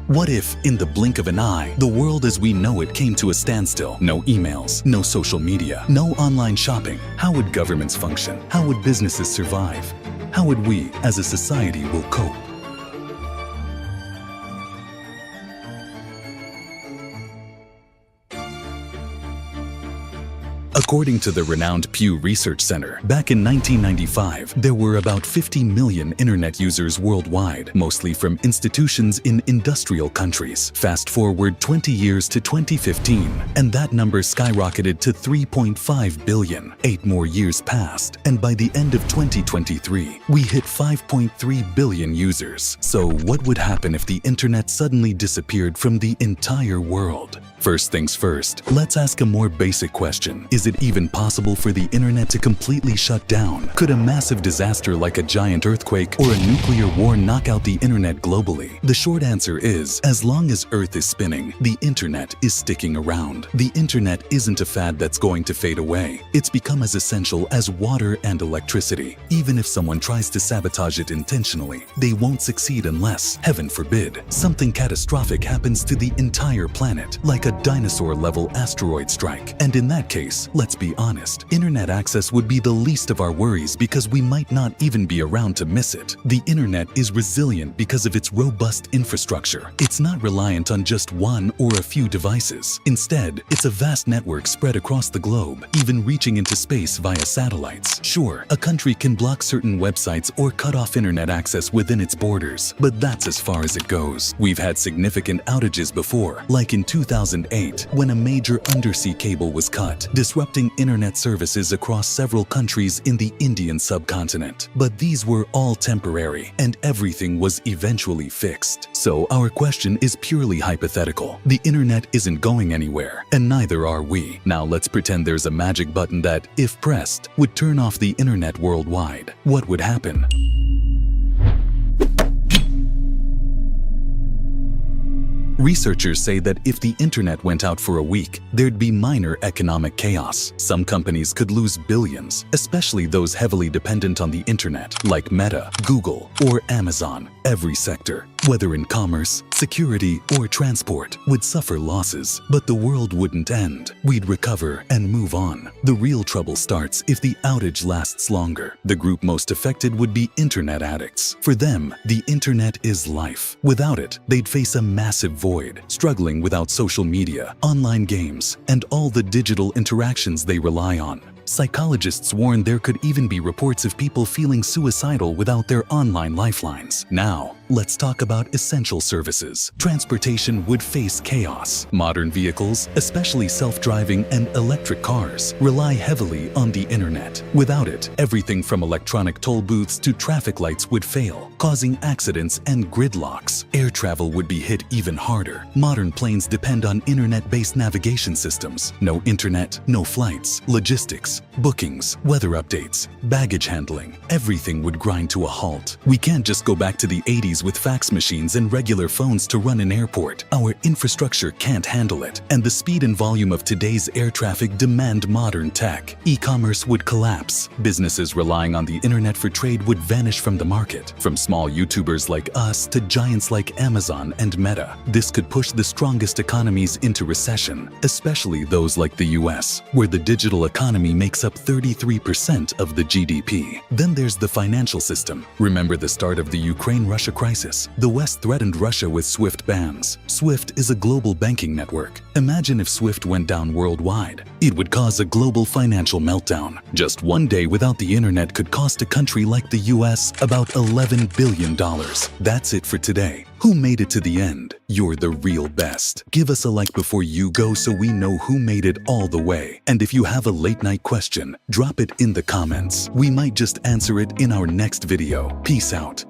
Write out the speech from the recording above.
What if, in the blink of an eye, the world as we know it came to a standstill? No emails, no social media, no online shopping. How would governments function? How would businesses survive? How would we, as a society, will cope? According to the renowned Pew Research Center, back in 1995, there were about 50 million internet users worldwide, mostly from institutions in industrial countries. Fast forward 20 years to 2015, and that number skyrocketed to 3.5 billion. 8 more years passed, and by the end of 2023, we hit 5.3 billion users. So what would happen if the internet suddenly disappeared from the entire world? First things first, let's ask a more basic question. Is it even possible for the internet to completely shut down? Could a massive disaster like a giant earthquake or a nuclear war knock out the internet globally? The short answer is, as long as Earth is spinning, the internet is sticking around. The internet isn't a fad that's going to fade away. It's become as essential as water and electricity. Even if someone tries to sabotage it intentionally, they won't succeed unless, heaven forbid, something catastrophic happens to the entire planet, like a dinosaur-level asteroid strike. And in that case, let's be honest, internet access would be the least of our worries because we might not even be around to miss it. The internet is resilient because of its robust infrastructure. It's not reliant on just one or a few devices. Instead, it's a vast network spread across the globe, even reaching into space via satellites. Sure, a country can block certain websites or cut off internet access within its borders, but that's as far as it goes. We've had significant outages before, like in 2008, when a major undersea cable was cut, disrupting internet services across several countries in the Indian subcontinent. But these were all temporary, and everything was eventually fixed. So our question is purely hypothetical. The internet isn't going anywhere, and neither are we. Now let's pretend there's a magic button that, if pressed, would turn off the internet worldwide. What would happen? Researchers say that if the internet went out for a week, there'd be minor economic chaos. Some companies could lose billions, especially those heavily dependent on the internet, like Meta, Google, or Amazon. Every sector, whether in commerce, security, or transport, would suffer losses. But the world wouldn't end. We'd recover and move on. The real trouble starts if the outage lasts longer. The group most affected would be internet addicts. For them, the internet is life. Without it, they'd face a massive void, struggling without social media, online games, and all the digital interactions they rely on. Psychologists warn there could even be reports of people feeling suicidal without their online lifelines. Now, let's talk about essential services. Transportation would face chaos. Modern vehicles, especially self-driving and electric cars, rely heavily on the internet. Without it, everything from electronic toll booths to traffic lights would fail, causing accidents and gridlocks. Air travel would be hit even harder. Modern planes depend on internet-based navigation systems. No internet, no flights, logistics, bookings, weather updates, baggage handling. Everything would grind to a halt. We can't just go back to the 80s with fax machines and regular phones to run an airport. Our infrastructure can't handle it, and the speed and volume of today's air traffic demand modern tech. E-commerce would collapse. Businesses relying on the internet for trade would vanish from the market, from small YouTubers like us to giants like Amazon and Meta. This could push the strongest economies into recession, especially those like the US, where the digital economy makes up 33% of the GDP. Then there's the financial system. Remember the start of the Ukraine-Russia crisis? The West threatened Russia with SWIFT bans. SWIFT is a global banking network. Imagine if SWIFT went down worldwide. It would cause a global financial meltdown. Just one day without the internet could cost a country like the US about $11 billion. That's it for today. Who made it to the end? You're the real best. Give us a like before you go so we know who made it all the way. And if you have a late night question, drop it in the comments. We might just answer it in our next video. Peace out.